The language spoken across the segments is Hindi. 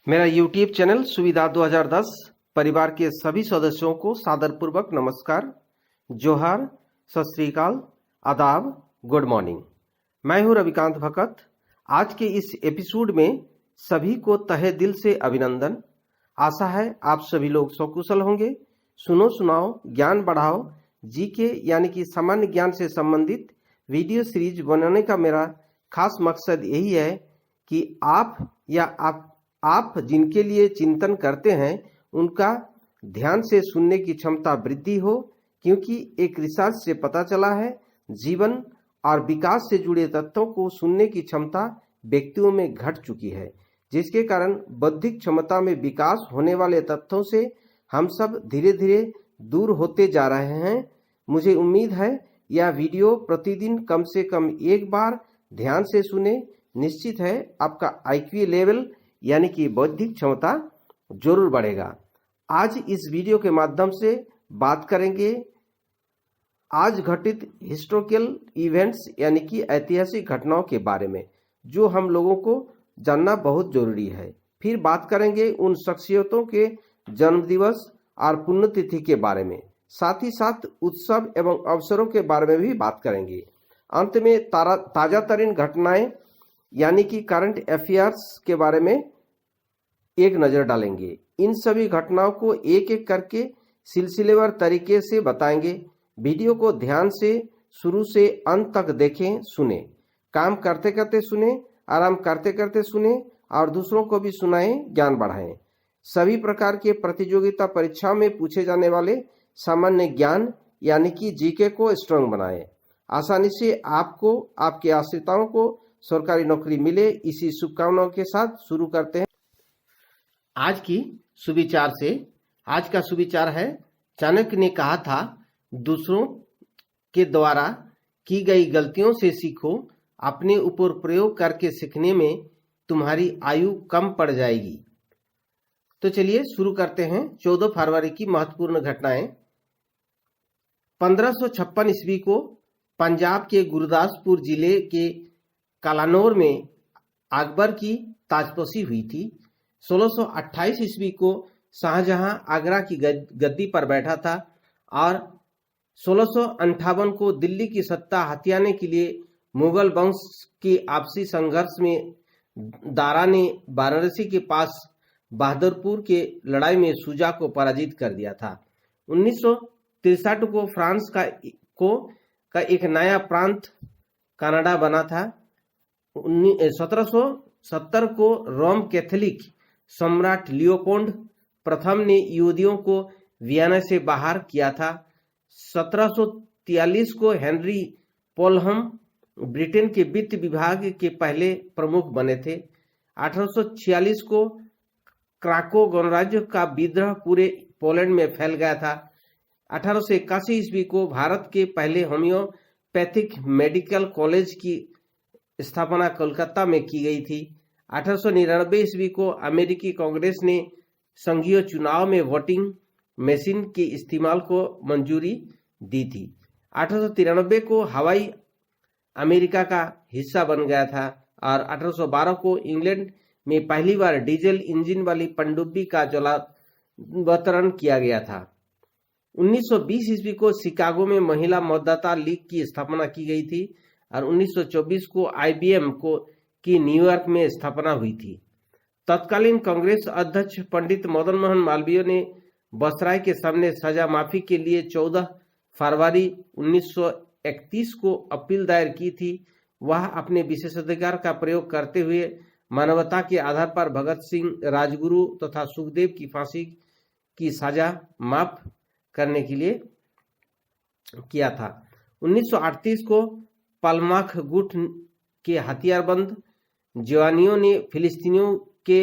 मेरा YouTube चैनल सुविधा 2010 परिवार के सभी सदस्यों को सादरपूर्वक नमस्कार, जोहार, सत श्री अकाल, आदाब, गुड मॉर्निंग। मैं हूं रविकांत भगत। आज के इस एपिसोड में सभी को तहे दिल से अभिनंदन। आशा है आप सभी लोग सकुशल होंगे। सुनो सुनाओ ज्ञान बढ़ाओ जीके यानी कि सामान्य ज्ञान से संबंधित वीडियो सीरीज बनाने का मेरा खास मकसद यही है कि आप जिनके लिए चिंतन करते हैं उनका ध्यान से सुनने की क्षमता वृद्धि हो, क्योंकि एक रिसर्च से पता चला है जीवन और विकास से जुड़े तथ्यों को सुनने की क्षमता व्यक्तियों में घट चुकी है, जिसके कारण बौद्धिक क्षमता में विकास होने वाले तथ्यों से हम सब धीरे धीरे दूर होते जा रहे हैं। मुझे उम्मीद है यह वीडियो प्रतिदिन कम से कम एक बार ध्यान से सुने। निश्चित है आपका IQ लेवल यानी कि बौद्धिक क्षमता जरूर बढ़ेगा। आज इस वीडियो के माध्यम से बात करेंगे आज घटित हिस्टोरिकल इवेंट्स यानी कि ऐतिहासिक घटनाओं के बारे में, जो हम लोगों को जानना बहुत जरूरी है। फिर बात करेंगे उन शख्सियतों के जन्मदिवस और पुण्यतिथि के बारे में, साथ ही साथ उत्सव एवं अवसरों के बारे में भी बात करेंगे। अंत में ताजा तरीन घटनाएं यानी कि करंट अफेयर्स के बारे में एक नजर डालेंगे। इन सभी घटनाओं को एक एक करके सिलसिलेवार तरीके से बताएंगे। वीडियो को ध्यान से शुरू से अंत तक देखें, सुने, काम करते करते सुने, आराम करते करते सुने और दूसरों को भी सुनाएं, ज्ञान बढ़ाएं। सभी प्रकार के प्रतियोगिता परीक्षाओं में पूछे जाने वाले सामान्य ज्ञान यानी कि जीके को स्ट्रांग बनाएं। आसानी से आपको, आपके आश्रिताओं को सरकारी नौकरी मिले, इसी शुभकामनाओं के साथ शुरू करते हैं आज की सुविचार से। आज का सुविचार है, चाणक्य ने कहा था, दूसरों के द्वारा की गई गलतियों से सीखो, अपने ऊपर प्रयोग करके सीखने में तुम्हारी आयु कम पड़ जाएगी। तो चलिए शुरू करते हैं 14 फरवरी की महत्वपूर्ण घटनाएं। 1556 ईस्वी को पंजाब के गुरदासपुर जिले के कालानौर में अकबर की ताजपोशी हुई थी। 1628 ईस्वी को शाहजहां आगरा की गद्दी पर बैठा था और 1658 को दिल्ली की सत्ता हथियाने के लिए मुगल वंश के आपसी संघर्ष में दारा ने वाराणसी के पास बहादुरपुर के लड़ाई में शुजा को पराजित कर दिया था। 1963 को फ्रांस का एक नया प्रांत कनाडा बना था। 1770 को रोम कैथोलिक सम्राट लियोपोल्ड प्रथम ने यहूदियों को वियना से बाहर किया था। 1743 को हेनरी पोलहम ब्रिटेन के वित्त विभाग के पहले प्रमुख बने थे। 1846 को क्राको गणराज्य का विद्रोह पूरे पोलैंड में फैल गया था। 1881 ईस्वी को भारत के पहले होम्योपैथिक मेडिकल कॉलेज की स्थापना कोलकाता में की गई थी। 1899 ईस्वी को अमेरिकी कांग्रेस ने संघीय चुनाव में वोटिंग मशीन के इस्तेमाल को मंजूरी दी थी। 1893 को हवाई अमेरिका का हिस्सा बन गया था और 1812 को इंग्लैंड में पहली बार डीजल इंजन वाली पनडुब्बी का जलावतरण किया गया था। 1920 ईस्वी को शिकागो में महिला मतदाता लीग की स्थापना की गई थी और 1924 को IBM की न्यूयॉर्क में स्थापना हुई थी। तत्कालीन कांग्रेस अध्यक्ष पंडित मदन मोहन मालवीय ने बसराय के सामने सजा माफी के लिए 14 फरवरी 1931 को अपील दायर की थी। वह अपने विशेषाधिकार का प्रयोग करते हुए मानवता के आधार पर भगत सिंह, राजगुरु तथा सुखदेव की फांसी की सजा माफ करने के लिए किया था। 1938 को पलमाख गुट के हथियारबंद जवानियों ने फिलिस्तीनियों के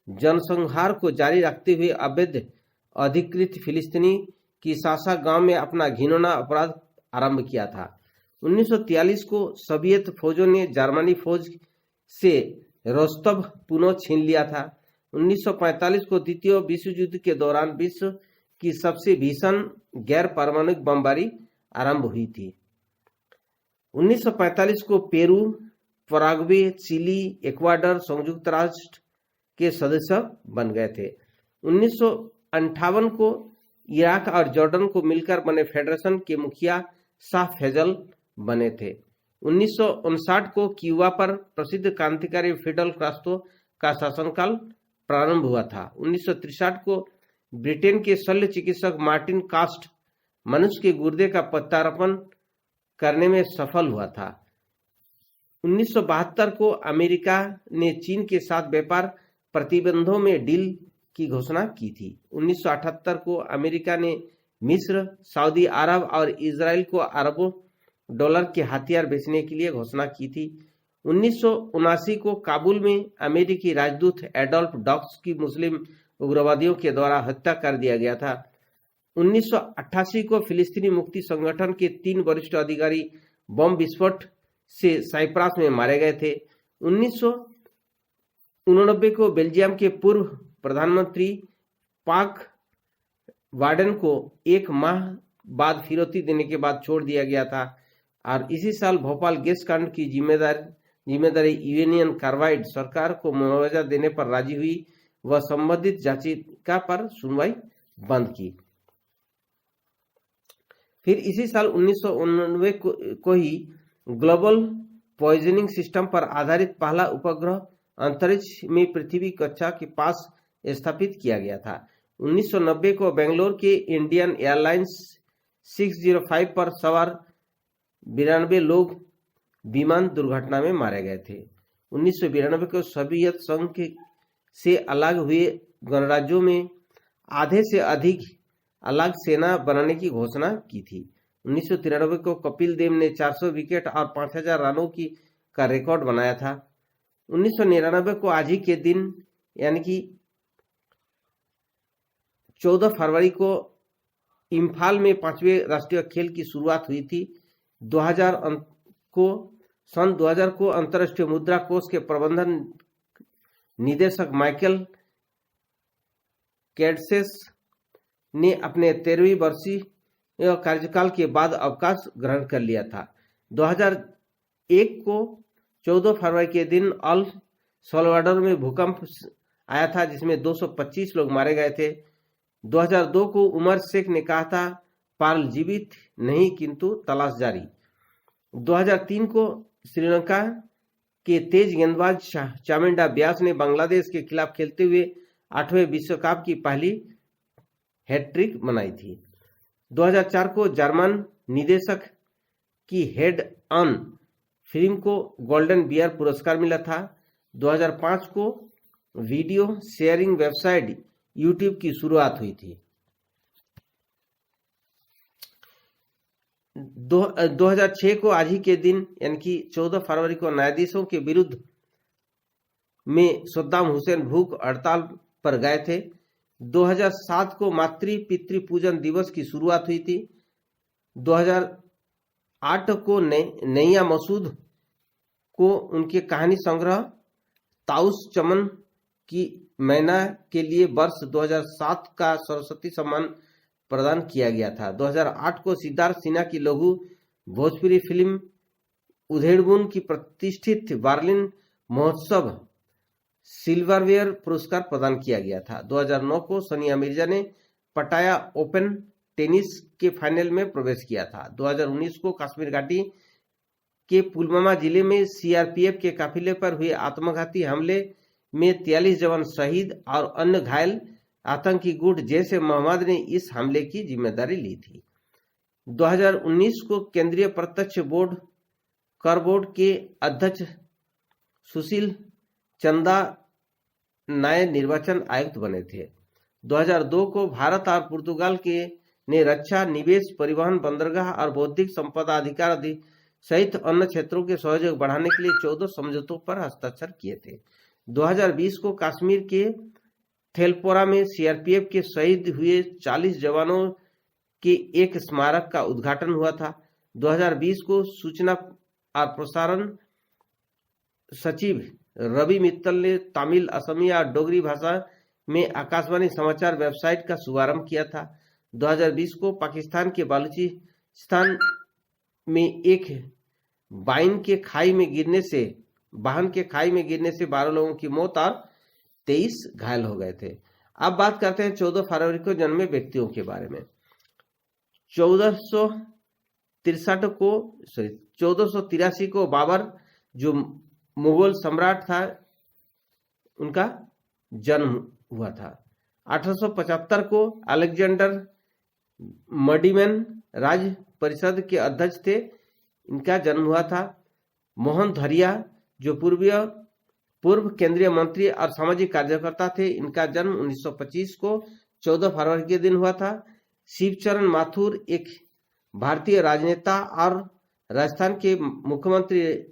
जनसंहार को जारी रखते हुए अवैध अधिकृत फिलिस्तीनी की सासा गांव में अपना घिनौना अपराध आरंभ किया था। 1943 को सोवियत फौजों ने जर्मनी फौज से रोस्तव पुनः छीन लिया था। 1945 को द्वितीय विश्व युद्ध के दौरान विश्व की सबसे भीषण गैर परमाणु बमबारी आरंभ हुई थी। 1945 को पेरू, पराग्वे, चिली, इक्वाडोर, संयुक्त राष्ट्र के सदस्य बन गए थे। 1958 को इराक और जॉर्डन को मिलकर बने फेडरेशन के मुखिया शाह फैजल बने थे। 1959 को क्यूबा पर प्रसिद्ध क्रांतिकारी फिडेल कास्ट्रो का शासनकाल प्रारंभ हुआ था। 1963 को ब्रिटेन के शल्य चिकित्सक मार्टिन कास्ट मनुष्य के गुर्दे का प्रत्यारोपण करने में सफल हुआ था। 1972 को अमेरिका ने चीन के साथ व्यापार प्रतिबंधों में डील की घोषणा की थी। 1978 को अमेरिका ने मिस्र, सऊदी अरब और इजराइल को अरबों डॉलर के हथियार बेचने के लिए घोषणा की थी। 1979 को काबुल में अमेरिकी राजदूत एडोल्फ डॉक्स की मुस्लिम उग्रवादियों के द्वारा हत्या कर दिया गया था। 1988 को फिलिस्तीनी मुक्ति संगठन के 3 वरिष्ठ अधिकारी बम विस्फोट से साइप्रस में मारे गए थे। 1989 को बेल्जियम के पूर्व प्रधानमंत्री पाक वार्डन को 1 माह बाद फिरौती देने के बाद छोड़ दिया गया था और इसी साल भोपाल गैस कांड की जिम्मेदारी यूनियन कार्बाइड सरकार को मुआवजा देने पर राजी हुई व संबंधित याचिका पर सुनवाई बंद की। फिर इसी साल 1989 को ही ग्लोबल पॉइजनिंग सिस्टम पर आधारित पहला उपग्रह अंतरिक्ष में पृथ्वी कक्षा के पास स्थापित किया गया था। 1990 को बेंगलोर के इंडियन एयरलाइंस 605 पर सवार 92 लोग विमान दुर्घटना में मारे गए थे। 1992 को सोवियत संघ से अलग हुए गणराज्यों में आधे से अधिक अलग सेना बनाने की घोषणा की थी। 1993 को कपिल देव ने 400 विकेट और 5000 रनों का रिकॉर्ड बनाया था। 1999 को आज ही के दिन यानी कि 14 फरवरी को इम्फाल में 5वें राष्ट्रीय खेल की शुरुआत हुई थी। 2000 को अंतर्राष्ट्रीय मुद्रा कोष के प्रबंधन निदेशक माइकल कैडसेस ने अपने 13वीं वर्षीय कार्यकाल के बाद अवकाश ग्रहण कर लिया था। 2001 को 14 फरवरी के दिन अल साल्वाडोर में भूकंप आया था जिसमें 225 लोग मारे गए थे। 2002 को उमर शेख ने कहा था पार्ल जीवित नहीं किंतु तलाश जारी। 2003 को श्रीलंका के तेज गेंदबाज चामुंडा व्यास ने बांग्लादेश के खिलाफ खेलते हुए 8वें विश्व कप की पहली हैट्रिक बनाई थी। 2004 को जर्मन निदेशक की हेड ऑन फिल्म को गोल्डन बियर पुरस्कार मिला था। 2005 को वीडियो शेयरिंग वेबसाइट यूट्यूब की शुरुआत हुई थी। 2006 को आज ही के दिन यानी कि 14 फरवरी को न्यायाधीशों के विरुद्ध में सद्दाम हुसैन भूख हड़ताल पर गए थे। 2007 को मातृ पितृ पूजन दिवस की शुरुआत हुई थी। 2008 को नैया मसूद को उनके कहानी संग्रह ताउस चमन की मैना के लिए वर्ष 2007 का सरस्वती सम्मान प्रदान किया गया था। 2008 को सिद्धार्थ सिन्हा की लघु भोजपुरी फिल्म उधेड़बुन की प्रतिष्ठित बार्लिन महोत्सव सिल्वरवेयर पुरस्कार प्रदान किया गया था। 2009 को सानिया मिर्जा ने पटाया ओपन टेनिस के फाइनल में प्रवेश किया था। 2019 को कश्मीर घाटी के पुलवामा जिले में सीआरपीएफ के काफिले पर हुए आत्मघाती हमले में 43 जवान शहीद और अन्य घायल आतंकी गुट जैश ए मोहम्मद ने इस हमले की जिम्मेदारी ली थी। 2019 को केंद्रीय प्रत्यक्ष कर बोर्ड के अध्यक्ष सुशील चंदा नए निर्वाचन आयुक्त बने थे। 2002 को भारत और पुर्तगाल ने रक्षा, निवेश, परिवहन, बंदरगाह और बौद्धिक संपदा अधिकार सहित अन्य क्षेत्रों के सहयोग बढ़ाने के लिए 14 समझौतों पर हस्ताक्षर किए थे। 2020 को कश्मीर के थेलपोरा में सीआरपीएफ के शहीद हुए 40 जवानों के एक स्मारक का उद्घाटन हुआ था। 2020 को सूचना और प्रसारण सचिव रवि मित्तल ने तमिल, असमिया और डोगरी भाषा में आकाशवाणी समाचार वेबसाइट का शुभारंभ किया था। 2020 को पाकिस्तान के बलूचिस्तान में एक वाहन के खाई में गिरने से 12 लोगों की मौत और 23 घायल हो गए थे। अब बात करते हैं 14 फरवरी को जन्मे व्यक्तियों के बारे में। 1483 को बाबर जो मुगल सम्राट था उनका जन्म हुआ था। 1875 को अलेक्जेंडर मडीमैन राज्य परिषद के अध्यक्ष थे, इनका जन्म हुआ था। मोहन धरिया जो पूर्व केंद्रीय मंत्री और सामाजिक कार्यकर्ता थे, इनका जन्म 1925 को 14 फरवरी के दिन हुआ था। शिवचरण माथुर एक भारतीय राजनेता और राजस्थान के मुख्यमंत्री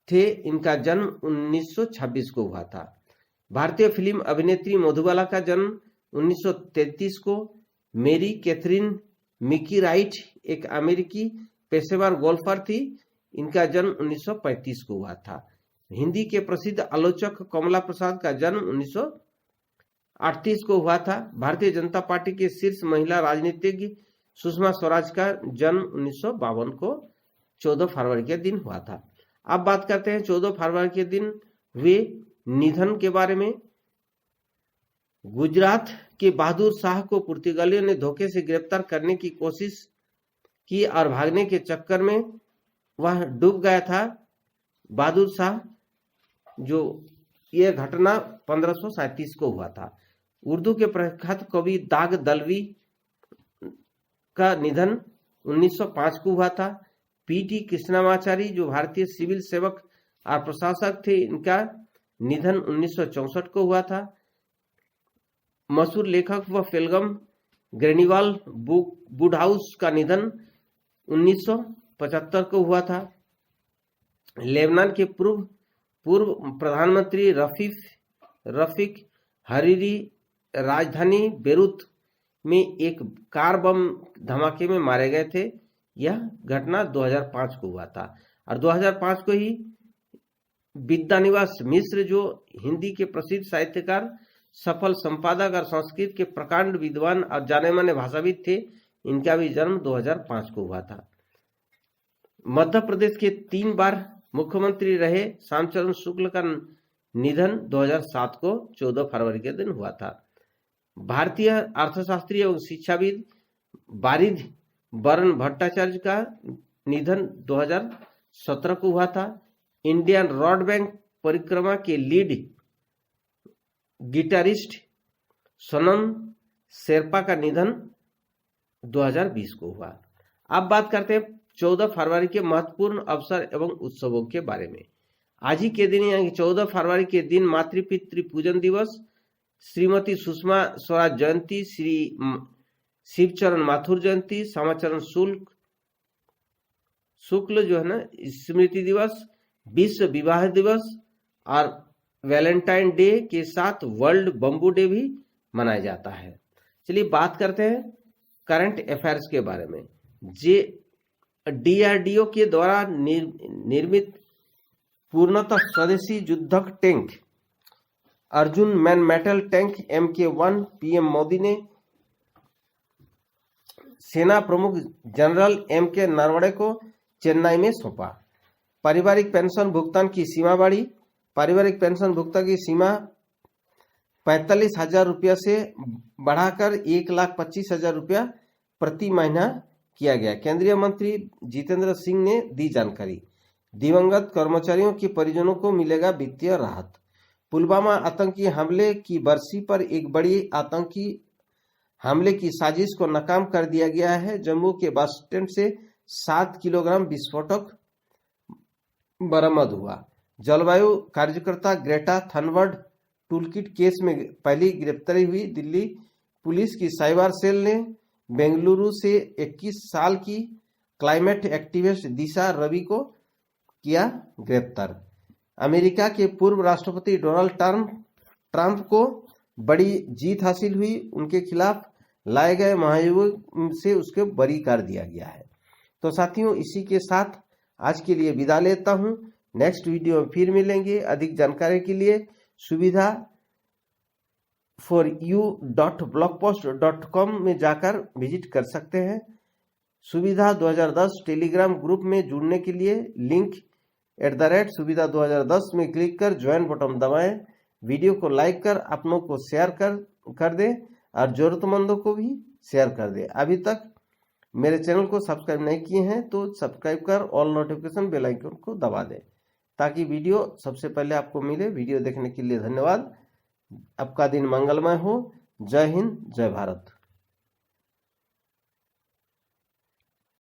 थे, इनका जन्म 1926 को हुआ था। भारतीय फिल्म अभिनेत्री मधुबाला का जन्म 1933 को। मेरी कैथरीन मिकी राइट एक अमेरिकी पेशेवर गोल्फर थी, इनका जन्म 1935 को हुआ था। हिंदी के प्रसिद्ध आलोचक कमला प्रसाद का जन्म 1938 को हुआ था। भारतीय जनता पार्टी के शीर्ष महिला राजनीतिज्ञ सुषमा स्वराज का जन्म 1952 को 14 फरवरी के दिन हुआ था। अब बात करते हैं 14 फरवरी के दिन हुए निधन के बारे में। गुजरात के बहादुर शाह को पुर्तगालियों ने धोखे से गिरफ्तार करने की कोशिश की और भागने के चक्कर में वह डूब गया था। बहादुर शाह जो यह घटना 1537 को हुआ था। उर्दू के प्रख्यात कवि दाग दलवी का निधन 1905 को हुआ था। पीटी कृष्णमाचारी जो भारतीय सिविल सेवक और प्रशासक थे, इनका निधन 1964 को हुआ था। मशहूर लेखक व फिल्म ग्रेनिवाल वुडहाउस का निधन 1975 को हुआ था। लेबनान के पूर्व प्रधानमंत्री रफीक हरीरी राजधानी बेरूत में एक कार बम धमाके में मारे गए थे। यह घटना 2005 को हुआ था। और 2005 को ही विद्यानिवास मिश्र जो हिंदी के प्रसिद्ध साहित्यकार, सफल संपादक और संस्कृत के प्रकांड विद्वान और जाने माने भाषाविद थे, इनका भी जन्म 2005 को हुआ था। मध्य प्रदेश के 3 बार मुख्यमंत्री रहे श्यामचरण शुक्ल का निधन 2007 को 14 फरवरी के दिन हुआ था। भारतीय अर्थशास्त्री एवं शिक्षाविद बारिध वरण भट्टाचार्य का निधन 2017 को हुआ था। इंडियन रोड बैंक परिक्रमा के लीड गिटारिस्ट सोनम शेरपा का निधन 2020 को हुआ। अब बात करते हैं 14 फरवरी के महत्वपूर्ण अवसर एवं उत्सवों के बारे में। आज ही के दिन यानी 14 फरवरी के दिन मातृपितृ पूजन दिवस, श्रीमती सुषमा स्वराज जयंती, श्री शिवचरण माथुर जयंती, श्यामाचरण शुक्ल जो है ना स्मृति दिवस, विश्व विवाह दिवस और वैलेंटाइन डे के साथ वर्ल्ड बम्बू डे भी मनाया जाता है। चलिए बात करते हैं करंट अफेयर्स के बारे में। डीआरडीओ के द्वारा निर्मित पूर्णतः स्वदेशी युद्धक tank Arjun man metal tank MK1 PM Modi ने सेना प्रमुख जनरल MK नरवणे को चेन्नई में सौंपा। पारिवारिक पेंशन भुगतान की सीमा बढ़ी। पारिवारिक पेंशन भुगतान की सीमा 45,000 रुपया से बढ़ाकर 1,25,000 रुपया प्रति महीना किया गया। केंद्रीय मंत्री जितेंद्र सिंह ने दी जानकारी। दिवंगत कर्मचारियों के परिजनों को मिलेगा वित्तीय राहत। पुलवामा आतंकी हमले की बरसी पर एक बड़ी आतंकी हमले की साजिश को नाकाम कर दिया गया है। जम्मू के बस स्टैंड से 7 किलोग्राम विस्फोटक बरामद हुआ। जलवायु कार्यकर्ता ग्रेटा थनबर्ड टूलकिट केस में पहली गिरफ्तारी हुई। दिल्ली पुलिस की साइबर सेल ने बेंगलुरु से 21 साल की क्लाइमेट एक्टिविस्ट दिशा रवि को किया गिरफ्तार। अमेरिका के पूर्व राष्ट्रपति डोनाल्ड ट्रंप को बड़ी जीत हासिल हुई। उनके खिलाफ लाए गए महाभियोग से उसके बरी कर दिया गया है। तो साथियों, इसी के साथ आज के लिए विदा लेता हूं। नेक्स्ट वीडियो में फिर मिलेंगे। अधिक जानकारी के लिए सुविधा foryou.blogpost.com में जाकर विजिट कर सकते हैं। सुविधा 2010 टेलीग्राम ग्रुप में जुड़ने के लिए लिंक @सुविधा 2010 में क्लिक कर ज्वाइन बटन दबाएं। वीडियो को लाइक कर अपनों को शेयर कर दे और जरूरतमंदों को भी शेयर कर दे। अभी तक मेरे चैनल को सब्सक्राइब नहीं किए हैं तो सब्सक्राइब कर ऑल नोटिफिकेशन बेल आइकन को दबा दें ताकि वीडियो सबसे पहले आपको मिले। वीडियो देखने के लिए धन्यवाद। आपका दिन मंगलमय हो। जय हिंद, जय भारत।